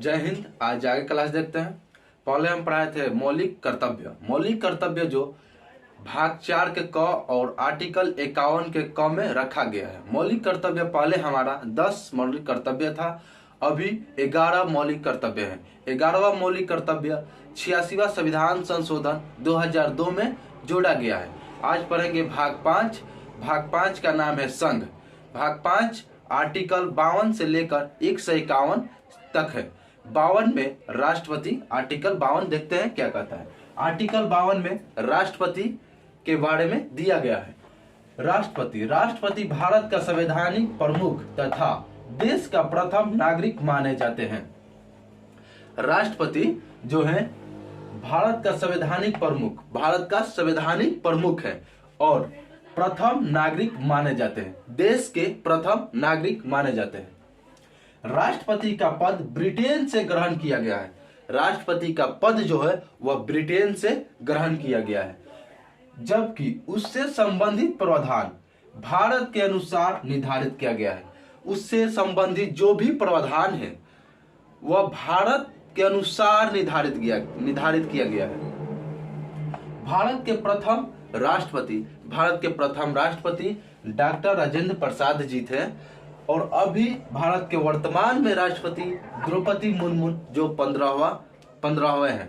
जय हिंद। आज आगे क्लास देखते हैं। पहले हम पढ़ाए थे मौलिक कर्तव्य। मौलिक कर्तव्य जो भाग 4 के क और आर्टिकल 51 के क में रखा गया है। मौलिक कर्तव्य पहले हमारा 10 मौलिक कर्तव्य था, अभी 11 मौलिक कर्तव्य है। 11वां मौलिक कर्तव्य 86वां संविधान संशोधन 2002 में जोड़ा गया है। आज पढ़ेंगे भाग 5। भाग 5 का नाम है संघ। भाग 5 आर्टिकल 52 से लेकर 151 तक है। 52 में राष्ट्रपति, आर्टिकल 52 देखते हैं क्या कहता है। आर्टिकल 52 में राष्ट्रपति के बारे में दिया गया है। राष्ट्रपति भारत का संवैधानिक प्रमुख तथा देश का प्रथम नागरिक माने जाते हैं। राष्ट्रपति जो है भारत का संवैधानिक प्रमुख है और प्रथम नागरिक माने जाते हैं। देश के प्रथम नागरिक माने जाते हैं। राष्ट्रपति का पद ब्रिटेन से ग्रहण किया गया है। राष्ट्रपति का पद जो है वह ब्रिटेन से ग्रहण किया गया है, जबकि उससे संबंधित प्रावधान भारत के अनुसार निर्धारित किया गया है। उससे संबंधित जो भी प्रावधान है वह भारत के अनुसार निर्धारित किया गया है। भारत के प्रथम राष्ट्रपति डॉक्टर राजेंद्र प्रसाद जी थे और अभी भारत के वर्तमान में राष्ट्रपति द्रौपदी मुर्मू जो 15वें हैं।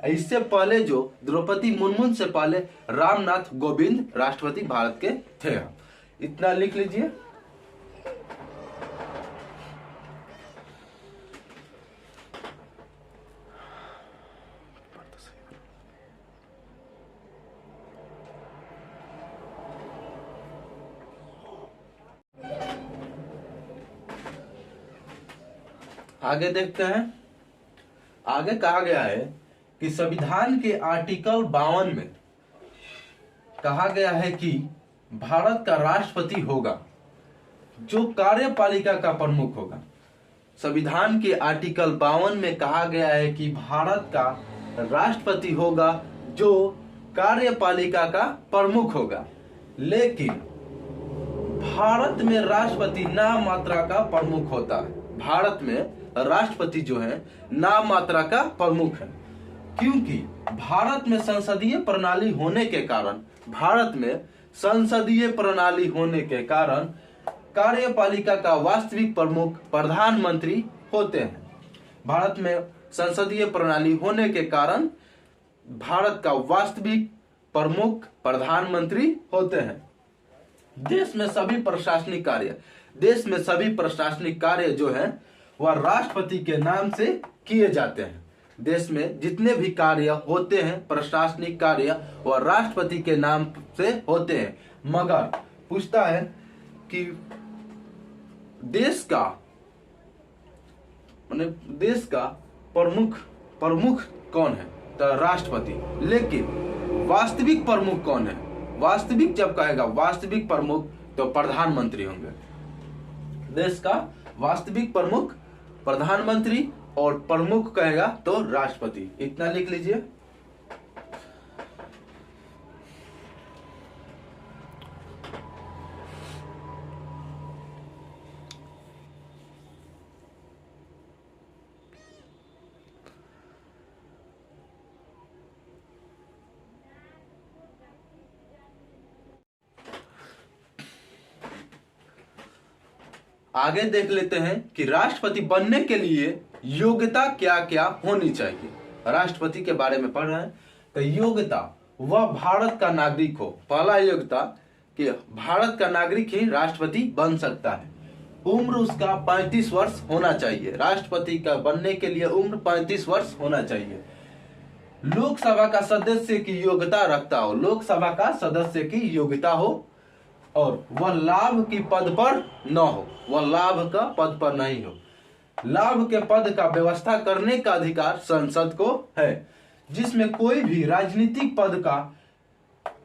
इससे पहले जो द्रौपदी मुर्मू से पहले रामनाथ कोविंद राष्ट्रपति भारत के थे। इतना लिख लीजिए। आगे देखते हैं। आगे कहा गया है कि संविधान के आर्टिकल 52 में कहा गया है कि भारत का राष्ट्रपति होगा जो कार्यपालिका का प्रमुख होगा। संविधान के आर्टिकल 52 में कहा गया है कि भारत का राष्ट्रपति होगा जो कार्यपालिका का प्रमुख होगा, लेकिन भारत में राष्ट्रपति नाम मात्रा का प्रमुख होता है। भारत में राष्ट्रपति जो है नाम मात्रा का प्रमुख है, क्योंकि भारत में संसदीय प्रणाली होने के कारण कार्यपालिका का वास्तविक प्रमुख प्रधानमंत्री होते हैं। भारत में संसदीय प्रणाली होने के कारण भारत का वास्तविक प्रमुख प्रधानमंत्री होते हैं। देश में सभी प्रशासनिक कार्य जो है वह राष्ट्रपति के नाम से किए जाते हैं। देश में जितने भी कार्य होते हैं प्रशासनिक कार्य वह राष्ट्रपति के नाम से होते हैं। मगर पूछता है कि देश का प्रमुख कौन है, तो राष्ट्रपति। लेकिन वास्तविक प्रमुख कौन है? वास्तविक जब कहेगा वास्तविक प्रमुख तो प्रधानमंत्री होंगे। देश का वास्तविक प्रमुख प्रधानमंत्री और प्रमुख कहेगा तो राष्ट्रपति। इतना लिख लीजिए। आगे देख लेते हैं कि राष्ट्रपति बनने के लिए योग्यता क्या क्या होनी चाहिए। राष्ट्रपति के बारे में पढ़ रहे हैं तो योग्यता वह भारत का नागरिक हो। पहला योग्यता कि भारत का नागरिक ही राष्ट्रपति बन सकता है। उम्र उसका 35 वर्ष होना चाहिए। राष्ट्रपति का बनने के लिए उम्र 35 वर्ष होना चाहिए। लोकसभा का सदस्य की योग्यता रखता हो, लोकसभा का सदस्य की योग्यता हो और वह लाभ की पद पर न हो, वह लाभ का पद पर नहीं हो। लाभ के पद का व्यवस्था करने का अधिकार संसद को है, जिसमें कोई भी राजनीतिक पद का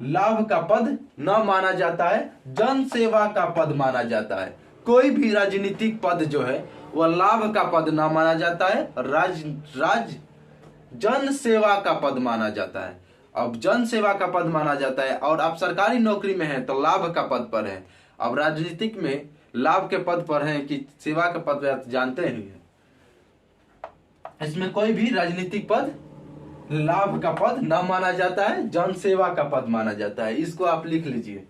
लाभ का पद न माना जाता है, जन सेवा का पद माना जाता है। कोई भी राजनीतिक पद जो है वह लाभ का पद न माना जाता है, जन सेवा का पद माना जाता है। अब जन सेवा का पद माना जाता है और आप सरकारी नौकरी में हैं तो लाभ का पद पर है। अब राजनीतिक में लाभ के पद पर हैं कि सेवा के पद पर, जानते ही हैं। इसमें कोई भी राजनीतिक पद लाभ का पद न माना जाता है, जन सेवा का पद माना जाता है। इसको आप लिख लीजिए।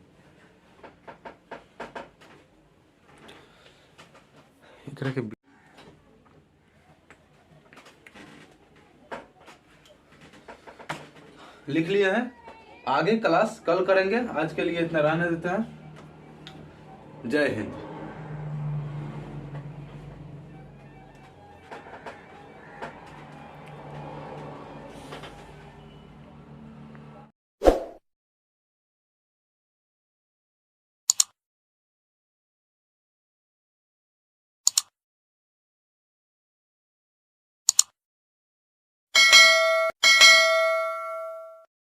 लिख लिए हैं, आगे क्लास कल करेंगे, आज के लिए इतना रहने देते हैं। जय हिंद।